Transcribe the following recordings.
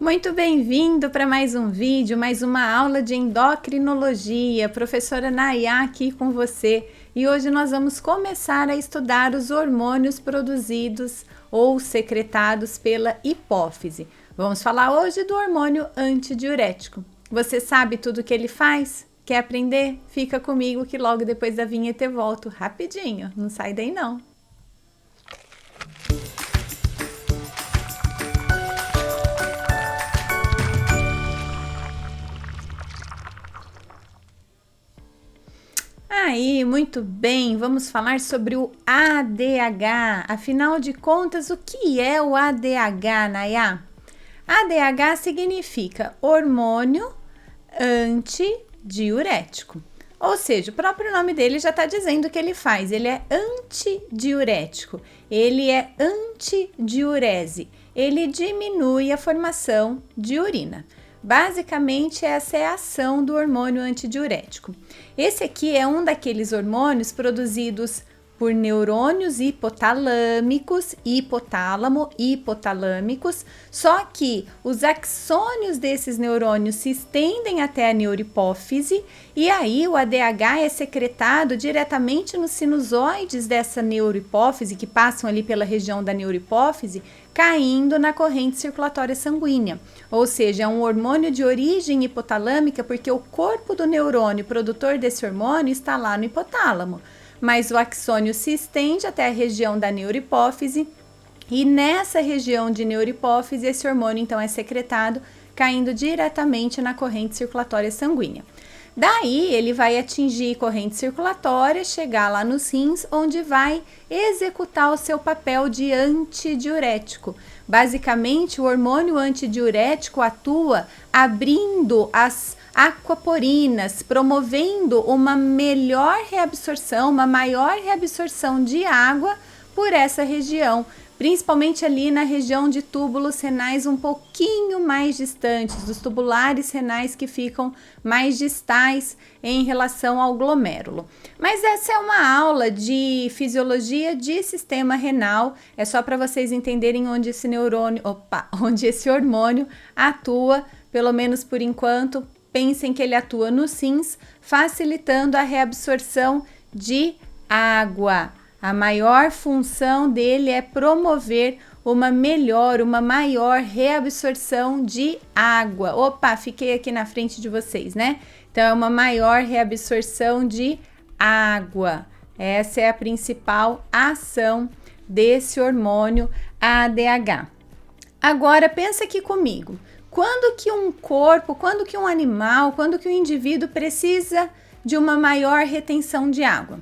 Muito bem-vindo para mais um vídeo, mais uma aula de endocrinologia. Professora Nayá aqui com você. E hoje nós vamos começar a estudar os hormônios produzidos ou secretados pela hipófise. Vamos falar hoje do hormônio antidiurético. Você sabe tudo o que ele faz? Quer aprender? Fica comigo que logo depois da vinheta eu volto rapidinho. Não sai daí não. Aí, muito bem, vamos falar sobre o ADH. Afinal de contas, o que é o ADH, Nayá? ADH significa hormônio antidiurético. Ou seja, o próprio nome dele já está dizendo o que ele faz. Ele é antidiurético, ele é antidiurese, ele diminui a formação de urina. Basicamente, essa é a ação do hormônio antidiurético. Esse aqui é um daqueles hormônios produzidos por neurônios hipotalâmicos, hipotalâmicos, só que os axônios desses neurônios se estendem até a neurohipófise e aí o ADH é secretado diretamente nos sinusoides dessa neurohipófise que passam ali pela região da neurohipófise, caindo na corrente circulatória sanguínea. Ou seja, é um hormônio de origem hipotalâmica porque o corpo do neurônio produtor desse hormônio está lá no hipotálamo. Mas o axônio se estende até a região da neurohipófise e nessa região de neurohipófise esse hormônio então é secretado caindo diretamente na corrente circulatória sanguínea. Daí ele vai atingir corrente circulatória, chegar lá nos rins, onde vai executar o seu papel de antidiurético. Basicamente, o hormônio antidiurético atua abrindo as aquaporinas, promovendo uma melhor reabsorção, uma maior reabsorção de água por essa região, principalmente ali na região de túbulos renais um pouquinho mais distantes, dos tubulares renais que ficam mais distais em relação ao glomérulo. Mas essa é uma aula de fisiologia de sistema renal, é só para vocês entenderem onde esse hormônio atua, pelo menos por enquanto. Pensem que ele atua nos rins, facilitando a reabsorção de água. A maior função dele é promover uma maior reabsorção de água. Opa, fiquei aqui na frente de vocês, né? Então, é uma maior reabsorção de água. Essa é a principal ação desse hormônio ADH. Agora, pensa aqui comigo. Quando que um animal, quando que um indivíduo precisa de uma maior retenção de água?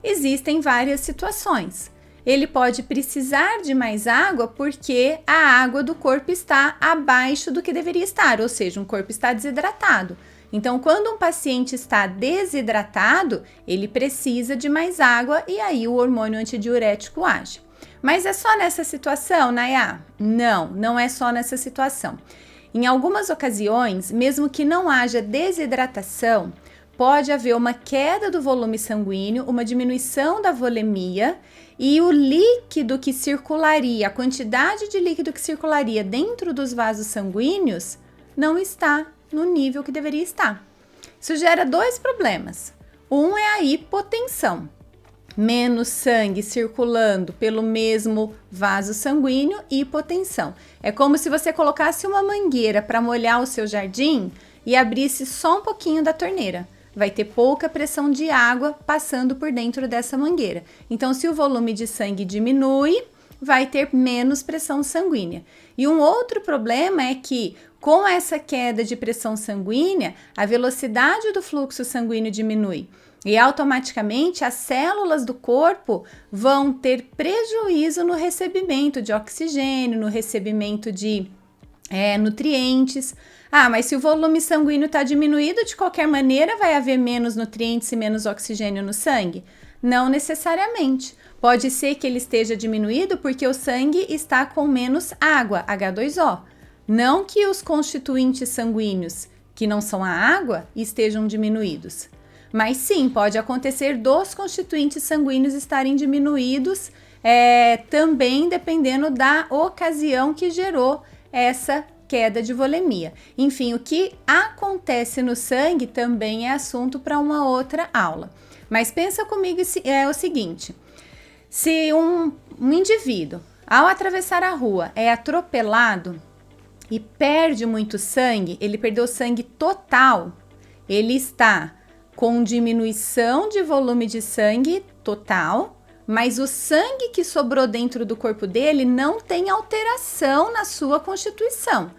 Existem várias situações. Ele pode precisar de mais água porque a água do corpo está abaixo do que deveria estar, ou seja, um corpo está desidratado. Então, quando um paciente está desidratado, ele precisa de mais água e aí o hormônio antidiurético age. Mas é só nessa situação, Nayá? Não, não é só nessa situação. Em algumas ocasiões, mesmo que não haja desidratação, pode haver uma queda do volume sanguíneo, uma diminuição da volemia e o líquido que circularia, a quantidade de líquido que circularia dentro dos vasos sanguíneos não está no nível que deveria estar. Isso gera dois problemas. Um é a hipotensão. Menos sangue circulando pelo mesmo vaso sanguíneo e hipotensão. É como se você colocasse uma mangueira para molhar o seu jardim e abrisse só um pouquinho da torneira. Vai ter pouca pressão de água passando por dentro dessa mangueira. Então, se o volume de sangue diminui, vai ter menos pressão sanguínea. E um outro problema é que, com essa queda de pressão sanguínea, a velocidade do fluxo sanguíneo diminui. E automaticamente as células do corpo vão ter prejuízo no recebimento de oxigênio, no recebimento de nutrientes. Mas se o volume sanguíneo está diminuído, de qualquer maneira vai haver menos nutrientes e menos oxigênio no sangue? Não necessariamente. Pode ser que ele esteja diminuído porque o sangue está com menos água, H2O. Não que os constituintes sanguíneos, que não são a água, estejam diminuídos. Mas sim, pode acontecer dos constituintes sanguíneos estarem diminuídos, também dependendo da ocasião que gerou essa queda de volemia. Enfim, o que acontece no sangue também é assunto para uma outra aula. Mas pensa comigo o seguinte, se um indivíduo, ao atravessar a rua, é atropelado e perde muito sangue, ele perdeu sangue total, ele está com diminuição de volume de sangue total, mas o sangue que sobrou dentro do corpo dele não tem alteração na sua constituição.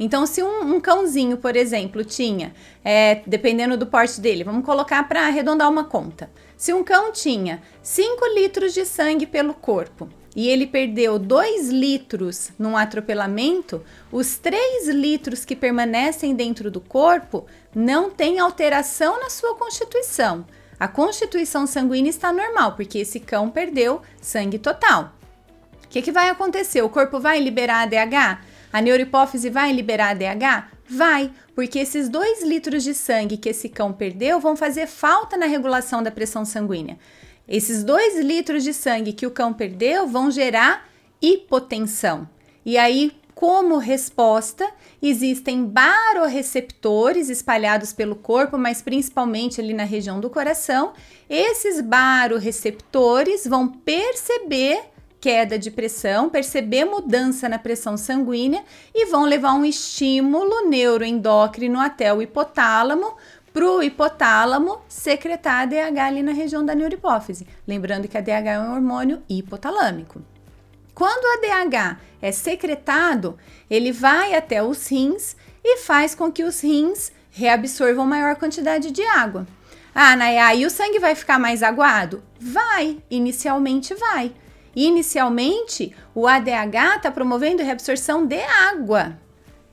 Então, se um cãozinho, por exemplo, tinha, dependendo do porte dele, vamos colocar para arredondar uma conta. Se um cão tinha 5 litros de sangue pelo corpo e ele perdeu 2 litros num atropelamento, os 3 litros que permanecem dentro do corpo não tem alteração na sua constituição. A constituição sanguínea está normal, porque esse cão perdeu sangue total. O que vai acontecer? O corpo vai liberar ADH? A neurohipófise vai liberar ADH? Vai, porque esses 2 litros de sangue que esse cão perdeu vão fazer falta na regulação da pressão sanguínea. Esses 2 litros de sangue que o cão perdeu vão gerar hipotensão. E aí, como resposta, existem barorreceptores espalhados pelo corpo, mas principalmente ali na região do coração. Esses barorreceptores vão perceber queda de pressão, perceber mudança na pressão sanguínea e vão levar um estímulo neuroendócrino até o hipotálamo, para o hipotálamo secretar ADH ali na região da neurohipófise. Lembrando que a ADH é um hormônio hipotalâmico. Quando o ADH é secretado, ele vai até os rins e faz com que os rins reabsorvam maior quantidade de água. Ah, Nayá, e o sangue vai ficar mais aguado? Vai, inicialmente vai. Inicialmente, o ADH está promovendo a reabsorção de água.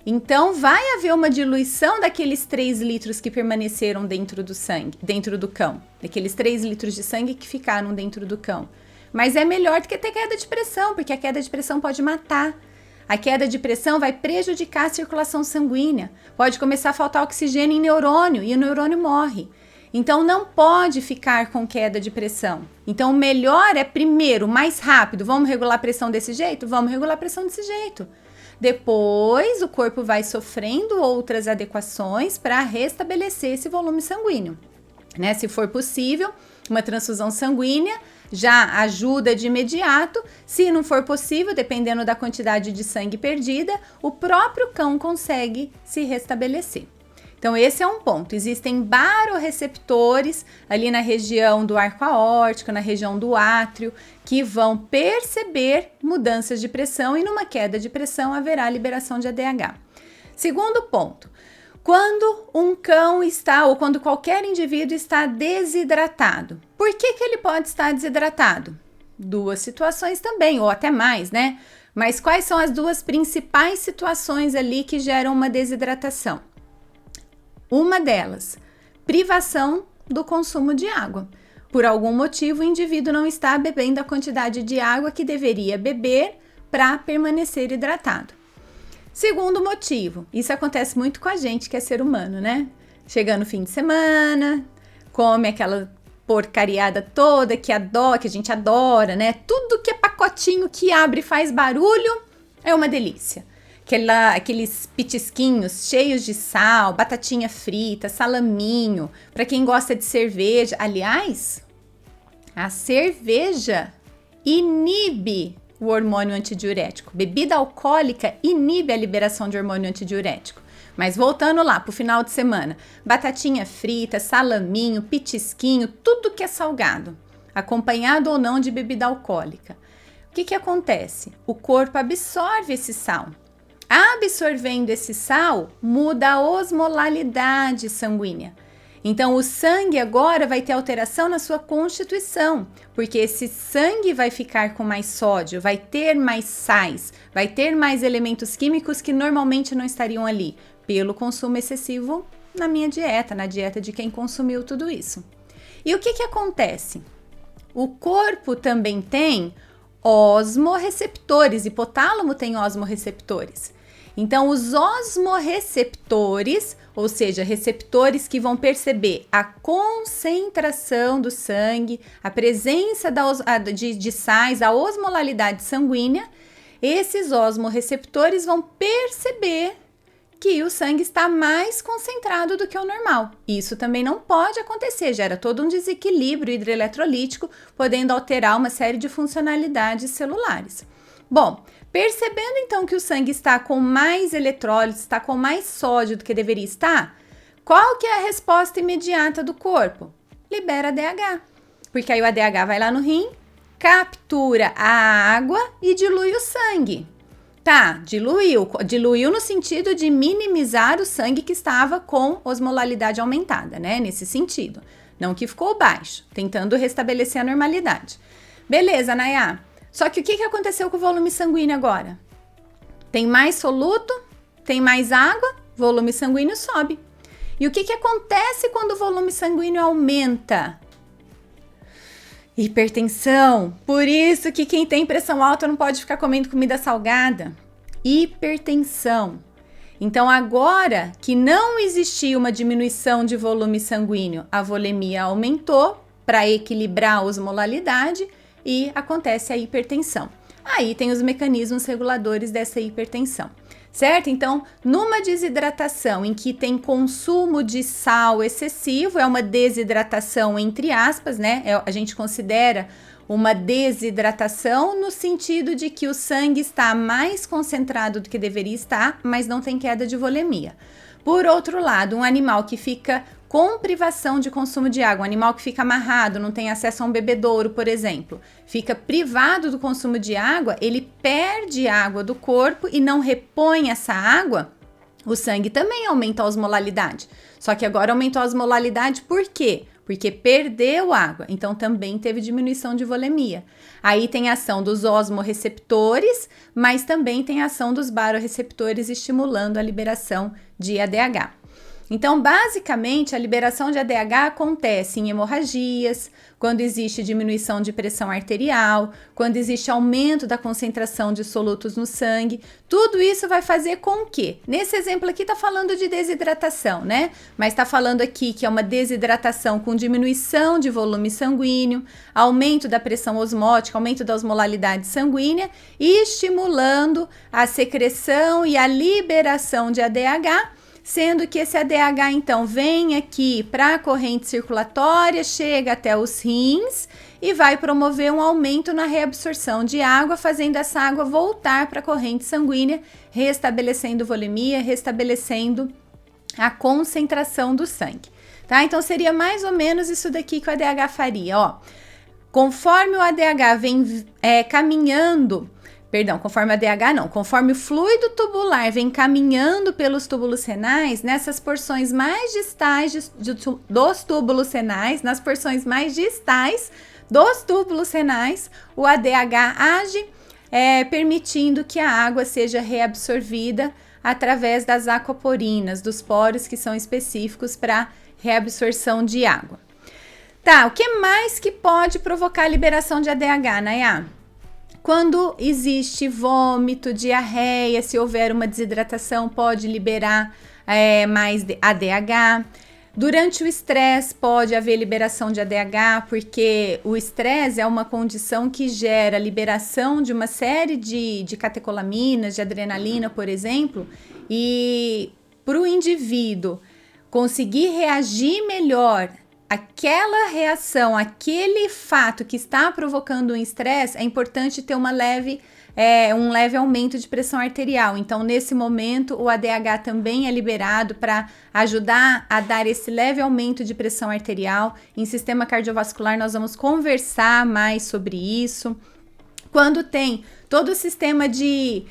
Então, vai haver uma diluição daqueles 3 litros que permaneceram dentro do sangue, dentro do cão. Daqueles 3 litros de sangue que ficaram dentro do cão. Mas é melhor do que ter queda de pressão, porque a queda de pressão pode matar. A queda de pressão vai prejudicar a circulação sanguínea. Pode começar a faltar oxigênio em neurônio e o neurônio morre. Então, não pode ficar com queda de pressão. Então, o melhor é, primeiro, mais rápido. Vamos regular a pressão desse jeito? Vamos regular a pressão desse jeito. Depois, o corpo vai sofrendo outras adequações para restabelecer esse volume sanguíneo. Né? Se for possível, uma transfusão sanguínea já ajuda de imediato. Se não for possível, dependendo da quantidade de sangue perdida, o próprio cão consegue se restabelecer. Então, esse é um ponto. Existem barorreceptores ali na região do arco aórtico, na região do átrio, que vão perceber mudanças de pressão e numa queda de pressão haverá liberação de ADH. Segundo ponto, quando um cão está, ou quando qualquer indivíduo está desidratado. Por que ele pode estar desidratado? 2 situações também, ou até mais, né? Mas quais são as 2 principais situações ali que geram uma desidratação? Uma delas, privação do consumo de água. Por algum motivo, o indivíduo não está bebendo a quantidade de água que deveria beber para permanecer hidratado. Segundo motivo, isso acontece muito com a gente que é ser humano, né? Chega no fim de semana, come aquela porcariada toda que a gente adora, né? Tudo que é pacotinho que abre e faz barulho é uma delícia. Aqueles petisquinhos cheios de sal, batatinha frita, salaminho, para quem gosta de cerveja. Aliás, a cerveja inibe o hormônio antidiurético. Bebida alcoólica inibe a liberação de hormônio antidiurético. Mas voltando lá para o final de semana, batatinha frita, salaminho, petisquinho, tudo que é salgado, acompanhado ou não de bebida alcoólica. O que acontece? O corpo absorve esse sal. Absorvendo esse sal, muda a osmolalidade sanguínea. Então, o sangue agora vai ter alteração na sua constituição, porque esse sangue vai ficar com mais sódio, vai ter mais sais, vai ter mais elementos químicos que normalmente não estariam ali, pelo consumo excessivo na minha dieta, na dieta de quem consumiu tudo isso. E o que acontece? O corpo também tem osmorreceptores, hipotálamo tem osmorreceptores. Então, os osmorreceptores, ou seja, receptores que vão perceber a concentração do sangue, a presença de sais, a osmolalidade sanguínea, esses osmorreceptores vão perceber que o sangue está mais concentrado do que o normal. Isso também não pode acontecer, gera todo um desequilíbrio hidroeletrolítico, podendo alterar uma série de funcionalidades celulares. Bom, percebendo então que o sangue está com mais eletrólitos, está com mais sódio do que deveria estar, qual que é a resposta imediata do corpo? Libera ADH, porque aí o ADH vai lá no rim, captura a água e dilui o sangue. Tá, diluiu no sentido de minimizar o sangue que estava com osmolaridade aumentada, né? Nesse sentido, não que ficou baixo, tentando restabelecer a normalidade. Beleza, Nayá. Só que o que aconteceu com o volume sanguíneo agora? Tem mais soluto, tem mais água, volume sanguíneo sobe. E o que acontece quando o volume sanguíneo aumenta? Hipertensão. Por isso que quem tem pressão alta não pode ficar comendo comida salgada. Hipertensão. Então, agora que não existia uma diminuição de volume sanguíneo, a volemia aumentou para equilibrar a osmolalidade e acontece a hipertensão. Aí tem os mecanismos reguladores dessa hipertensão. Certo? Então, numa desidratação em que tem consumo de sal excessivo, é uma desidratação entre aspas, né? A gente considera uma desidratação no sentido de que o sangue está mais concentrado do que deveria estar, mas não tem queda de volemia. Por outro lado, um animal que fica com privação de consumo de água, um animal que fica amarrado, não tem acesso a um bebedouro, por exemplo, fica privado do consumo de água, ele perde água do corpo e não repõe essa água, o sangue também aumenta a osmolalidade. Só que agora aumentou a osmolalidade por quê? Porque perdeu água, então também teve diminuição de volemia. Aí tem a ação dos osmorreceptores, mas também tem a ação dos barorreceptores estimulando a liberação de ADH. Então, basicamente, a liberação de ADH acontece em hemorragias, quando existe diminuição de pressão arterial, quando existe aumento da concentração de solutos no sangue. Tudo isso vai fazer com que, nesse exemplo aqui tá falando de desidratação, né? Mas tá falando aqui que é uma desidratação com diminuição de volume sanguíneo, aumento da pressão osmótica, aumento da osmolalidade sanguínea e estimulando a secreção e a liberação de ADH, sendo que esse ADH, então, vem aqui para a corrente circulatória, chega até os rins e vai promover um aumento na reabsorção de água, fazendo essa água voltar para a corrente sanguínea, restabelecendo volemia, restabelecendo a concentração do sangue, tá? Então, seria mais ou menos isso daqui que o ADH faria, ó. Conforme o ADH vem conforme o fluido tubular vem caminhando pelos túbulos renais, nessas porções mais distais dos túbulos renais, nas porções mais distais dos túbulos renais, o ADH age permitindo que a água seja reabsorvida através das aquaporinas, dos poros que são específicos para reabsorção de água. Tá, o que mais que pode provocar a liberação de ADH, Nayá? Quando existe vômito, diarreia, se houver uma desidratação, pode liberar mais ADH. Durante o estresse, pode haver liberação de ADH, porque o estresse é uma condição que gera liberação de uma série de catecolaminas, de adrenalina, por exemplo, e para o indivíduo conseguir reagir melhor aquela reação, aquele fato que está provocando um estresse, é importante ter um leve aumento de pressão arterial. Então, nesse momento, o ADH também é liberado para ajudar a dar esse leve aumento de pressão arterial. Em sistema cardiovascular, nós vamos conversar mais sobre isso. Quando tem todo o sistema de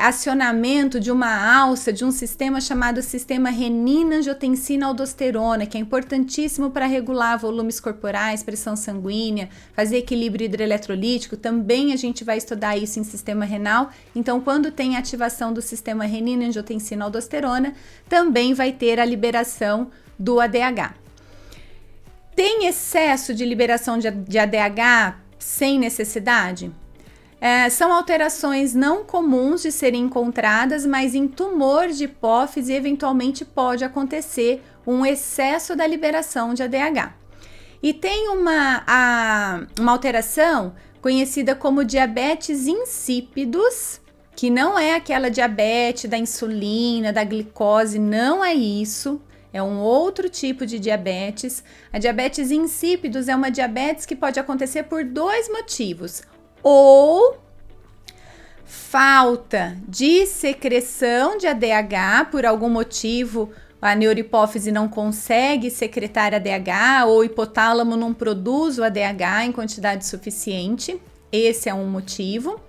acionamento de uma alça, de um sistema chamado sistema renina-angiotensina-aldosterona, que é importantíssimo para regular volumes corporais, pressão sanguínea, fazer equilíbrio hidroeletrolítico. Também a gente vai estudar isso em sistema renal. Então, quando tem ativação do sistema renina-angiotensina-aldosterona, também vai ter a liberação do ADH. Tem excesso de liberação de ADH sem necessidade? São alterações não comuns de serem encontradas, mas em tumor de hipófise eventualmente pode acontecer um excesso da liberação de ADH. E tem uma alteração conhecida como diabetes insípidos, que não é aquela diabetes da insulina, da glicose, não é isso. É um outro tipo de diabetes. A diabetes insípidos é uma diabetes que pode acontecer por 2 motivos. Ou falta de secreção de ADH, por algum motivo a neurohipófise não consegue secretar ADH ou o hipotálamo não produz o ADH em quantidade suficiente. Esse é um motivo.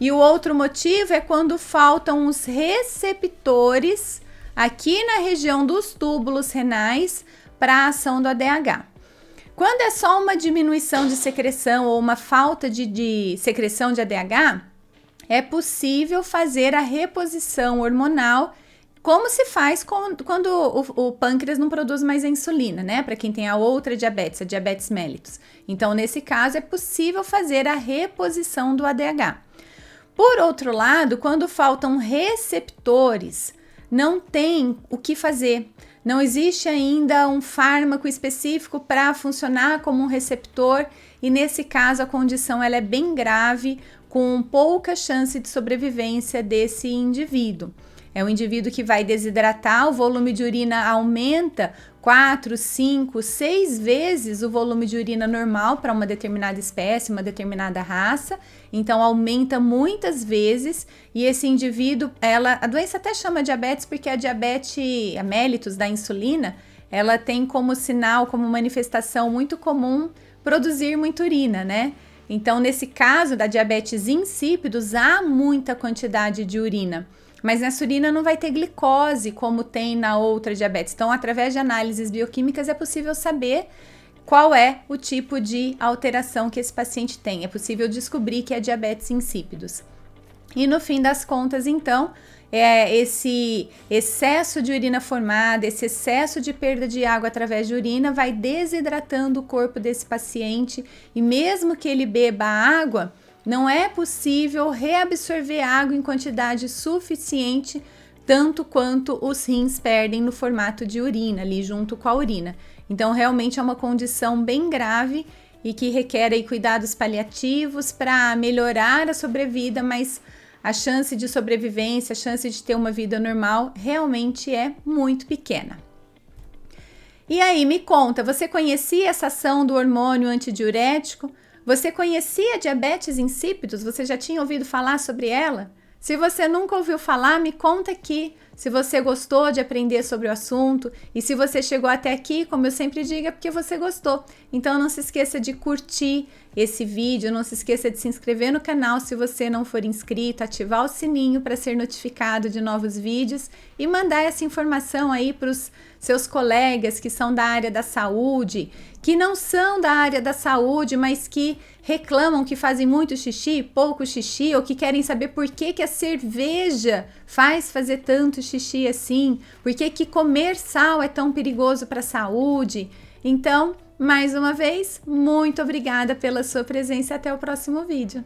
E o outro motivo é quando faltam os receptores aqui na região dos túbulos renais para a ação do ADH. Quando é só uma diminuição de secreção ou uma falta de secreção de ADH, é possível fazer a reposição hormonal, como se faz quando o pâncreas não produz mais a insulina, né? Para quem tem a outra diabetes, a diabetes mellitus. Então, nesse caso, é possível fazer a reposição do ADH. Por outro lado, quando faltam receptores, não tem o que fazer. Não existe ainda um fármaco específico para funcionar como um receptor e nesse caso a condição ela é bem grave, com pouca chance de sobrevivência desse indivíduo. É um indivíduo que vai desidratar, o volume de urina aumenta 4, 5, 6 vezes o volume de urina normal para uma determinada espécie, uma determinada raça, então aumenta muitas vezes e esse indivíduo, a doença até chama diabetes porque a diabetes, a mellitus da insulina, ela tem como sinal, como manifestação muito comum produzir muita urina, né? Então, nesse caso da diabetes insípidos, há muita quantidade de urina. Mas nessa urina não vai ter glicose, como tem na outra diabetes. Então, através de análises bioquímicas, é possível saber qual é o tipo de alteração que esse paciente tem. É possível descobrir que é diabetes insípidos. E no fim das contas, então, esse excesso de urina formada, esse excesso de perda de água através de urina vai desidratando o corpo desse paciente. E mesmo que ele beba água, não é possível reabsorver água em quantidade suficiente, tanto quanto os rins perdem no formato de urina, ali junto com a urina. Então, realmente é uma condição bem grave e que requer aí cuidados paliativos para melhorar a sobrevida, mas a chance de sobrevivência, a chance de ter uma vida normal realmente é muito pequena. E aí, me conta, você conhecia essa ação do hormônio antidiurético? Você conhecia diabetes insípidos? Você já tinha ouvido falar sobre ela? Se você nunca ouviu falar, me conta aqui. Se você gostou de aprender sobre o assunto e se você chegou até aqui, como eu sempre digo, é porque você gostou. Então não se esqueça de curtir esse vídeo, não se esqueça de se inscrever no canal se você não for inscrito, ativar o sininho para ser notificado de novos vídeos e mandar essa informação aí para os seus colegas que são da área da saúde, que não são da área da saúde, mas que reclamam que fazem muito xixi, pouco xixi, ou que querem saber por que a cerveja faz fazer tanto xixi assim, por que comer sal é tão perigoso para a saúde. Então, mais uma vez, muito obrigada pela sua presença e até o próximo vídeo.